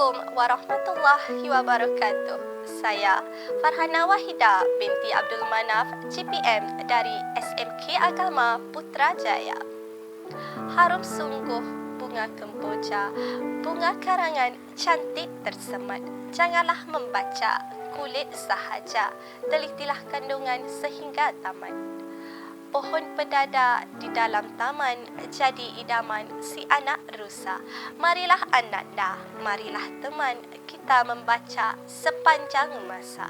Assalamualaikum warahmatullahi wabarakatuh. Saya Farhana Wahida binti Abdul Manaf, GPM dari SMK Agama Putrajaya. Harum sungguh bunga kemboja, bunga karangan cantik tersemat. Janganlah membaca kulit sahaja, telitilah kandungan sehingga tamat. Pohon pedada di dalam taman jadi idaman si anak rusa. Marilah ananda, marilah teman, kita membaca sepanjang masa.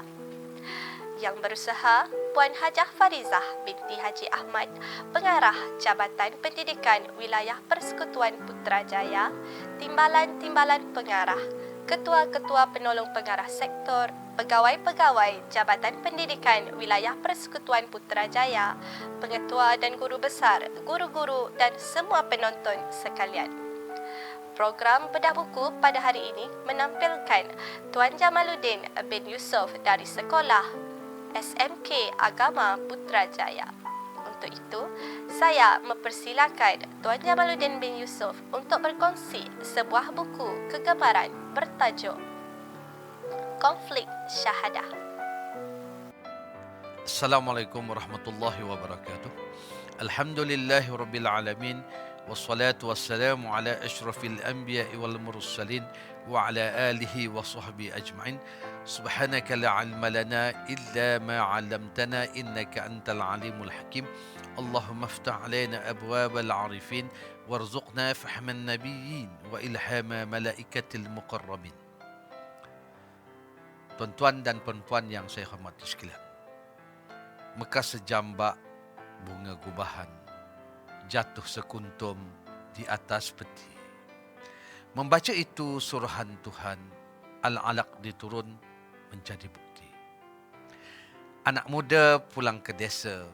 Yang berusaha Puan Hajah Farizah binti Haji Ahmad, Pengarah Jabatan Pendidikan Wilayah Persekutuan Putrajaya, Timbalan-timbalan pengarah, Ketua-ketua penolong pengarah sektor, pegawai-pegawai Jabatan Pendidikan Wilayah Persekutuan Putrajaya, pengetua dan guru besar, guru-guru dan semua penonton sekalian. Program Bedah Buku pada hari ini menampilkan Tuan Jamaluddin bin Yusof dari Sekolah SMK Agama Putrajaya. Untuk itu, saya mempersilakan Tuan Jamaluddin bin Yusof untuk berkongsi sebuah buku kegemaran bertajuk Konflik Syahadah. Assalamualaikum warahmatullahi wabarakatuh. Alhamdulillahi rabbil alamin. Wassalatu wassalamu ala ashrafil anbiya'i wal mursalin wa ala alihi wa sahbihi ajma'in. Subhanaka la ilma lana illa ma 'allamtana innaka antal alimul hakim. Allahumma iftah 'alaina abwabal 'arifin warzuqna fahman nabiyyin wa ilhama malaikatil muqarrabin. Tuan-tuan dan puan-puan yang saya hormati sekalian, mekar sejambak bunga gubahan, jatuh sekuntum di atas peti. Membaca itu suruhan Tuhan, Al-Alaq diturun menjadi bukti. Anak muda pulang ke desa,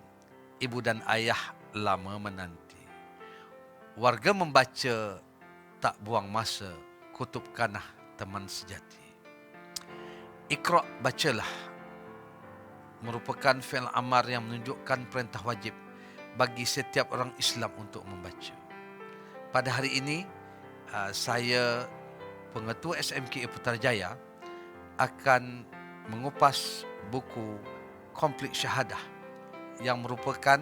ibu dan ayah lama menanti. Warga membaca tak buang masa, kutub kanah teman sejati. Iqra' bacalah merupakan fi'il amar yang menunjukkan perintah wajib bagi setiap orang Islam untuk membaca. Pada hari ini, saya, Pengetua SMK Putrajaya, akan mengupas buku Konflik Syahadah yang merupakan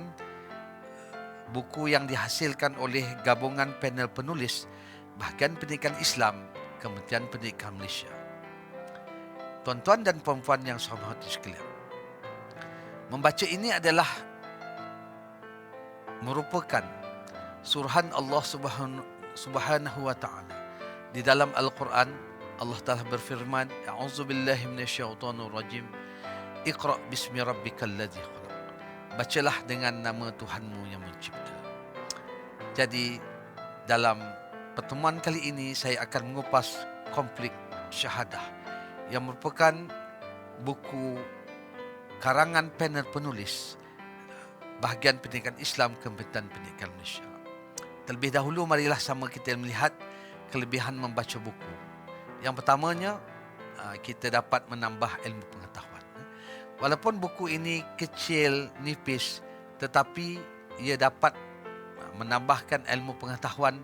buku yang dihasilkan oleh gabungan panel penulis Bahagian Pendidikan Islam Kementerian Pendidikan Malaysia. Tuan-tuan dan puan-puan yang saya hormati sekalian, membaca ini adalah merupakan suruhan Allah Subhanahu wa taala. Di dalam Al-Quran, Allah Taala berfirman, "A'udzubillahi minasyaitonir rajim. Iqra' bismi rabbikal ladzi khalaq." Bacalah dengan nama Tuhanmu yang mencipta. Jadi, dalam pertemuan kali ini saya akan mengupas Konflik Syahadah yang merupakan buku karangan panel penulis Bahagian Pendidikan Islam Kementerian Pendidikan Malaysia. Terlebih dahulu, marilah sama kita melihat kelebihan membaca buku. Yang pertamanya, kita dapat menambah ilmu pengetahuan. Walaupun buku ini kecil, nipis, tetapi ia dapat menambahkan ilmu pengetahuan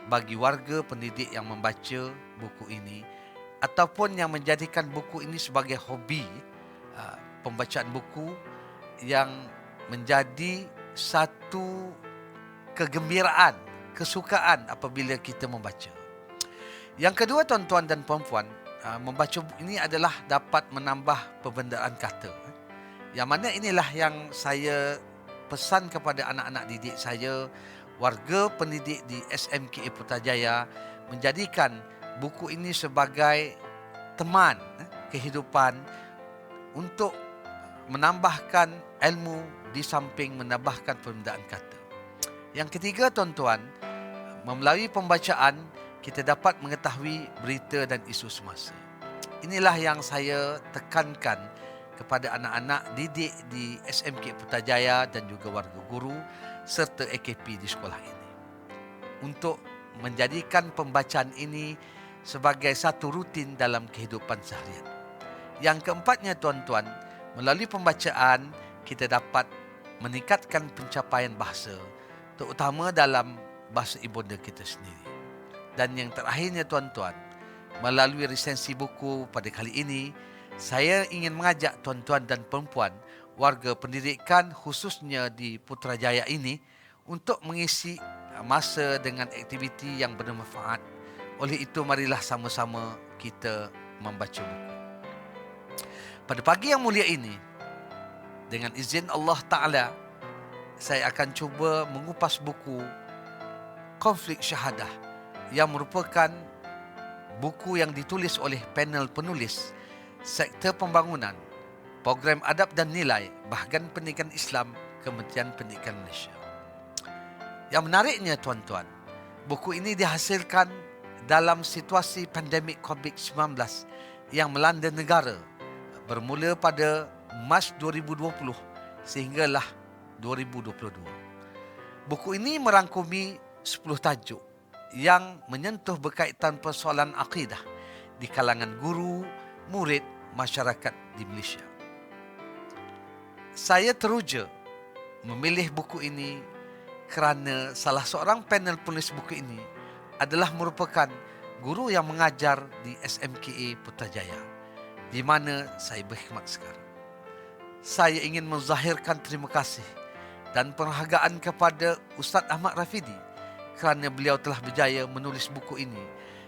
bagi warga pendidik yang membaca buku ini ataupun yang menjadikan buku ini sebagai hobi, pembacaan buku yang menjadi satu kegembiraan, kesukaan apabila kita membaca. Yang kedua, tuan-tuan dan puan-puan, membaca ini adalah dapat menambah perbendaan kata. Yang mana inilah yang saya pesan kepada anak-anak didik saya, warga pendidik di SMK Putrajaya, menjadikan buku ini sebagai teman kehidupan untuk menambahkan ilmu di samping menambahkan perbendaan kata. Yang ketiga, tuan-tuan, melalui pembacaan kita dapat mengetahui berita dan isu semasa. Inilah yang saya tekankan kepada anak-anak didik di SMK Putrajaya dan juga warga guru serta AKP di sekolah ini, untuk menjadikan pembacaan ini sebagai satu rutin dalam kehidupan seharian. Yang keempatnya, tuan-tuan, melalui pembacaan kita dapat meningkatkan pencapaian bahasa, terutama dalam bahasa ibunda kita sendiri. Dan yang terakhirnya, tuan-tuan, Melalui resensi buku pada kali ini, saya ingin mengajak tuan-tuan dan perempuan warga pendidikan khususnya di Putrajaya ini untuk mengisi masa dengan aktiviti yang bermanfaat. Oleh itu, marilah sama-sama kita membaca buku. Pada pagi yang mulia ini, dengan izin Allah Ta'ala, saya akan cuba mengupas buku Konflik Syahadah yang merupakan buku yang ditulis oleh panel penulis Sektor Pembangunan, Program Adab dan Nilai, Bahagian Pendidikan Islam, Kementerian Pendidikan Malaysia. Yang menariknya tuan-tuan, buku ini dihasilkan dalam situasi pandemik COVID-19 yang melanda negara bermula pada Mac 2020 sehinggalah 2022. Buku ini merangkumi 10 tajuk yang menyentuh berkaitan persoalan akidah di kalangan guru, murid, masyarakat di Malaysia. Saya teruja memilih buku ini kerana salah seorang panel penulis buku ini adalah merupakan guru yang mengajar di SMKA Putrajaya, di mana saya berkhidmat sekarang. Saya ingin menzahirkan terima kasih dan penghargaan kepada Ustaz Ahmad Rafidi kerana beliau telah berjaya menulis buku ini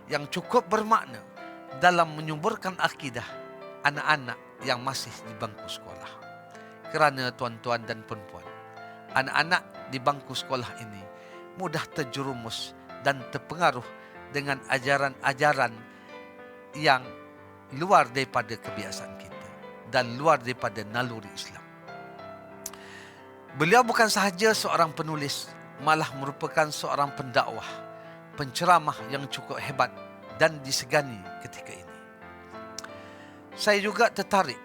yang cukup bermakna dalam menyuburkan akidah anak-anak yang masih di bangku sekolah. Kerana tuan-tuan dan perempuan, anak-anak di bangku sekolah ini mudah terjerumus dan terpengaruh dengan ajaran-ajaran yang luar daripada kebiasaan kita dan luar daripada naluri Islam. Beliau bukan sahaja seorang penulis, malah merupakan seorang pendakwah, penceramah yang cukup hebat dan disegani ketika ini. Saya juga tertarik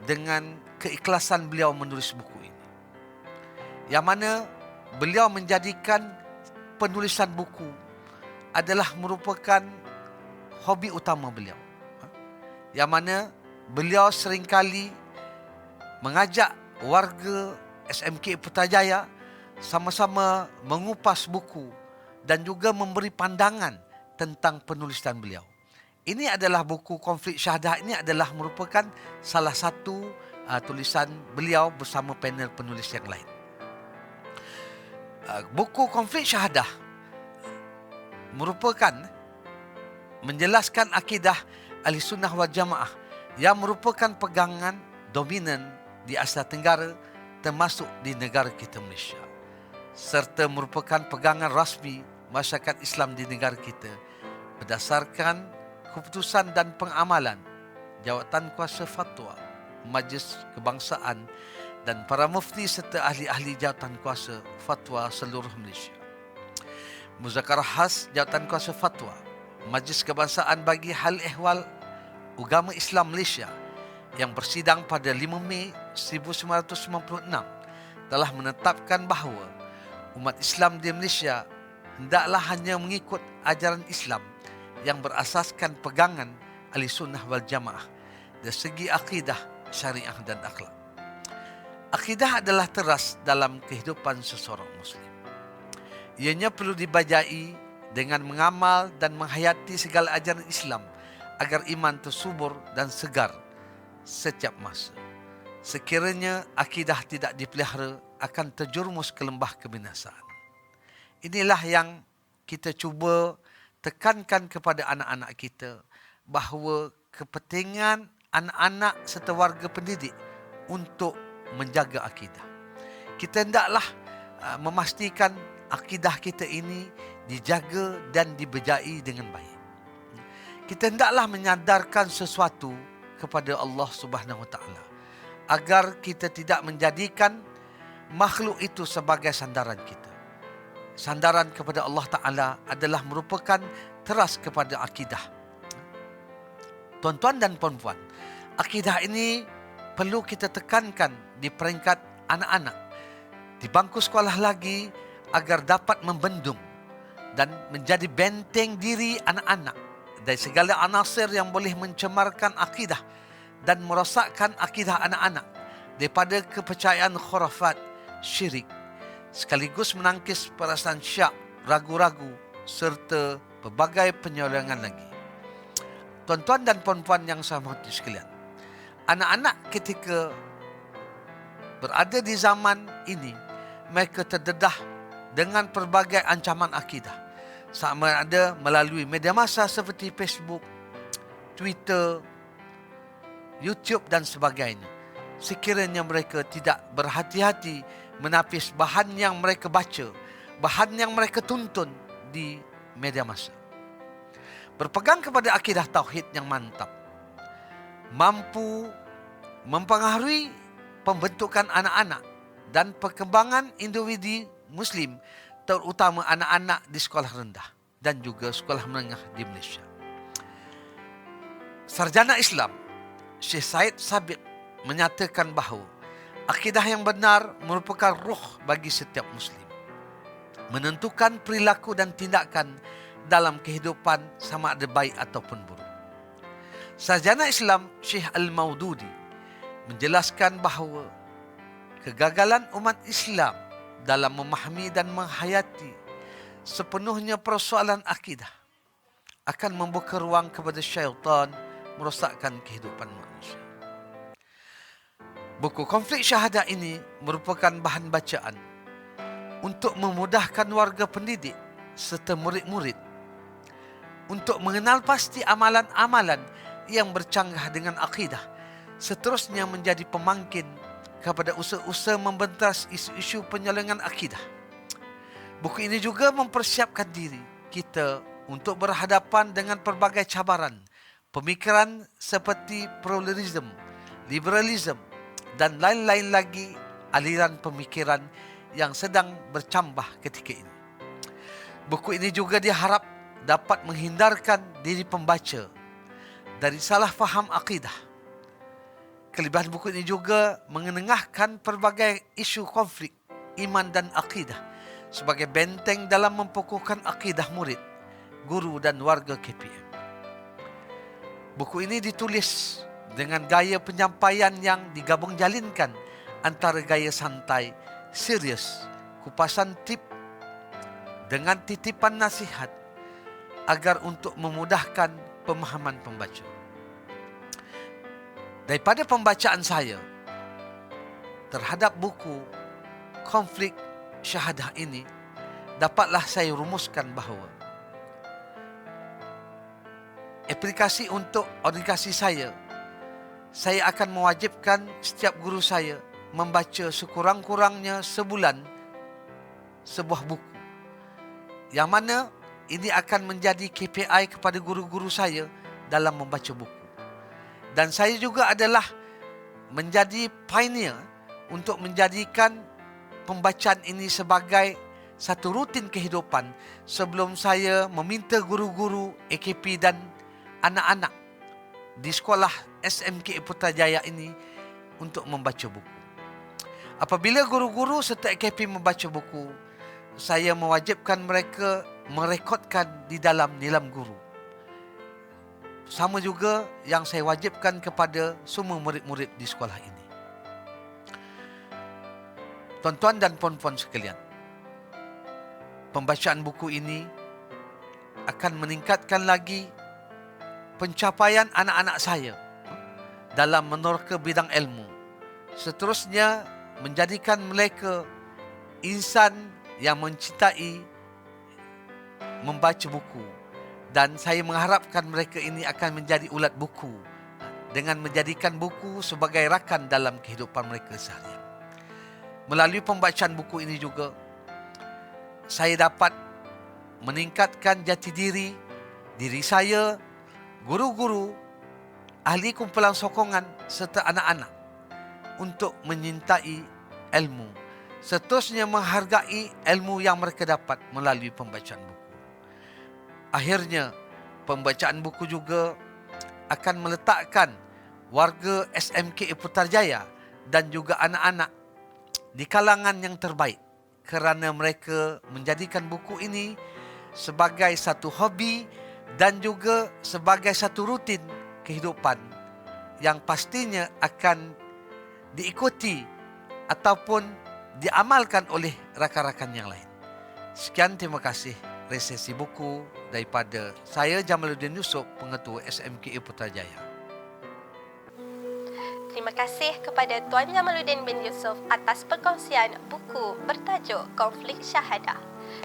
dengan keikhlasan beliau menulis buku ini, yang mana beliau menjadikan penulisan buku adalah merupakan hobi utama beliau, yang mana beliau seringkali mengajak warga SMK Putrajaya sama-sama mengupas buku dan juga memberi pandangan tentang penulisan beliau. Ini adalah buku Konflik Syahadah, ini adalah merupakan salah satu tulisan beliau bersama panel penulis yang lain. Buku Konflik Syahadah merupakan menjelaskan akidah Ahli Sunnah wal Jamaah yang merupakan pegangan dominan di Asia Tenggara termasuk di negara kita Malaysia, serta merupakan pegangan rasmi masyarakat Islam di negara kita berdasarkan keputusan dan pengamalan Jawatan Kuasa Fatwa, Majlis Kebangsaan dan para mufti serta ahli-ahli Jawatan Kuasa Fatwa seluruh Malaysia. Muzakarah khas Jawatan Kuasa Fatwa, Majlis Kebangsaan bagi Hal Ehwal Agama Islam Malaysia yang bersidang pada 5 Mei 1996 telah menetapkan bahawa umat Islam di Malaysia hendaklah hanya mengikut ajaran Islam yang berasaskan pegangan Ahli Sunnah wal Jamaah dari segi akidah, syariah dan akhlak. Akidah adalah teras dalam kehidupan seseorang Muslim. Ianya perlu dibajai dengan mengamal dan menghayati segala ajaran Islam agar iman tersubur dan segar setiap masa. Sekiranya akidah tidak dipelihara, akan terjerumus ke lembah kebinasaan. Inilah yang kita cuba tekankan kepada anak-anak kita, bahawa kepentingan anak-anak serta warga pendidik untuk menjaga akidah. Kita hendaklah memastikan akidah kita ini dijaga dan dibejai dengan baik. Kita hendaklah menyadarkan sesuatu kepada Allah Subhanahu Wa Taala agar kita tidak menjadikan makhluk itu sebagai sandaran kita. Sandaran kepada Allah Ta'ala adalah merupakan teras kepada akidah. Tuan-tuan dan puan-puan, akidah ini perlu kita tekankan di peringkat anak-anak, di bangku sekolah lagi, agar dapat membendung dan menjadi benteng diri anak-anak dari segala anasir yang boleh mencemarkan akidah dan merosakkan akidah anak-anak daripada kepercayaan khurafat, syirik, sekaligus menangkis perasaan syak, ragu-ragu serta pelbagai penyerangan lagi. Tuan-tuan dan puan-puan yang saya hormati sekalian, anak-anak ketika berada di zaman ini, mereka terdedah dengan pelbagai ancaman akidah. Sama ada melalui media massa seperti Facebook, Twitter, YouTube dan sebagainya. Sekiranya mereka tidak berhati-hati menapis bahan yang mereka baca, bahan yang mereka tonton di media massa. Berpegang kepada akidah tauhid yang mantap, mampu mempengaruhi pembentukan anak-anak dan perkembangan individu Muslim, terutama anak-anak di sekolah rendah dan juga sekolah menengah di Malaysia. Sarjana Islam Syekh Syed Sabiq menyatakan bahawa akidah yang benar merupakan ruh bagi setiap Muslim, menentukan perilaku dan tindakan dalam kehidupan sama ada baik ataupun buruk. Sarjana Islam Syekh Al-Maududi menjelaskan bahawa kegagalan umat Islam dalam memahami dan menghayati sepenuhnya persoalan akidah akan membuka ruang kepada syaitan merosakkan kehidupan manusia. Buku Konflik Syahadah ini merupakan bahan bacaan untuk memudahkan warga pendidik serta murid-murid untuk mengenal pasti amalan-amalan yang bercanggah dengan akidah, seterusnya menjadi pemangkin kepada usaha-usaha membentas isu-isu penyelewengan akidah. Buku ini juga mempersiapkan diri kita untuk berhadapan dengan pelbagai cabaran pemikiran seperti pluralisme, liberalisme dan lain-lain lagi aliran pemikiran yang sedang bercambah ketika ini. Buku ini juga diharap dapat menghindarkan diri pembaca dari salah faham akidah. Kelebihan buku ini juga mengenengahkan pelbagai isu konflik iman dan akidah sebagai benteng dalam mempokohkan akidah murid, guru dan warga KPM. Buku ini ditulis dengan gaya penyampaian yang digabung jalinkan antara gaya santai, serius, kupasan tip dengan titipan nasihat agar untuk memudahkan pemahaman pembaca. Daripada pembacaan saya terhadap buku Konflik Syahadah ini, dapatlah saya rumuskan bahawa aplikasi untuk organisasi saya akan mewajibkan setiap guru saya membaca sekurang-kurangnya sebulan sebuah buku, yang mana ini akan menjadi KPI kepada guru-guru saya dalam membaca buku. Dan saya juga adalah menjadi pioneer untuk menjadikan pembacaan ini sebagai satu rutin kehidupan sebelum saya meminta guru-guru AKP dan anak-anak di sekolah SMK Putrajaya ini untuk membaca buku. Apabila guru-guru serta AKP membaca buku, saya mewajibkan mereka merekodkan di dalam nilam guru. Sama juga yang saya wajibkan kepada semua murid-murid di sekolah ini. Tuan-tuan dan puan-puan sekalian, pembacaan buku ini akan meningkatkan lagi pencapaian anak-anak saya dalam menerka bidang ilmu. Seterusnya menjadikan mereka insan yang mencintai membaca buku, dan saya mengharapkan mereka ini akan menjadi ulat buku dengan menjadikan buku sebagai rakan dalam kehidupan mereka seharian. Melalui pembacaan buku ini juga saya dapat meningkatkan jati diri saya, guru-guru, ahli kumpulan sokongan serta anak-anak untuk menyintai ilmu, seterusnya menghargai ilmu yang mereka dapat melalui pembacaan buku. Akhirnya, pembacaan buku juga akan meletakkan warga SMK Putrajaya dan juga anak-anak di kalangan yang terbaik, kerana mereka menjadikan buku ini sebagai satu hobi dan juga sebagai satu rutin kehidupan yang pastinya akan diikuti ataupun diamalkan oleh rakan-rakan yang lain. Sekian, terima kasih. resesi buku daripada saya, Jamaluddin Yusof, Pengetua SMKA Putrajaya. Terima kasih kepada Tuan Jamaluddin bin Yusof atas perkongsian buku bertajuk Konflik Syahadah.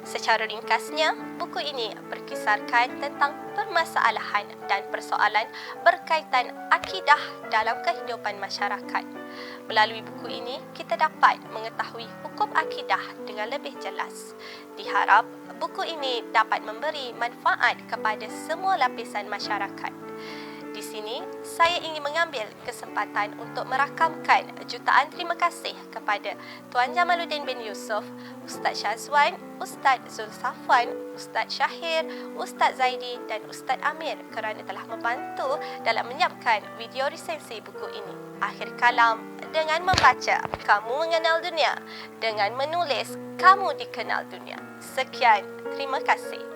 Secara ringkasnya, buku ini berkisarkan tentang permasalahan dan persoalan berkaitan akidah dalam kehidupan masyarakat. Melalui buku ini, kita dapat mengetahui hukum akidah dengan lebih jelas. Diharap buku ini dapat memberi manfaat kepada semua lapisan masyarakat. Di sini, saya ingin mengambil kesempatan untuk merakamkan jutaan terima kasih kepada Tuan Jamaluddin bin Yusof, Ustaz Syazwan, Ustaz Zul Safwan, Ustaz Syahir, Ustaz Zaidi dan Ustaz Amir kerana telah membantu dalam menyiapkan video resensi buku ini. Akhir kalam, dengan membaca, kamu mengenal dunia. Dengan menulis, kamu dikenal dunia. Sekian, terima kasih.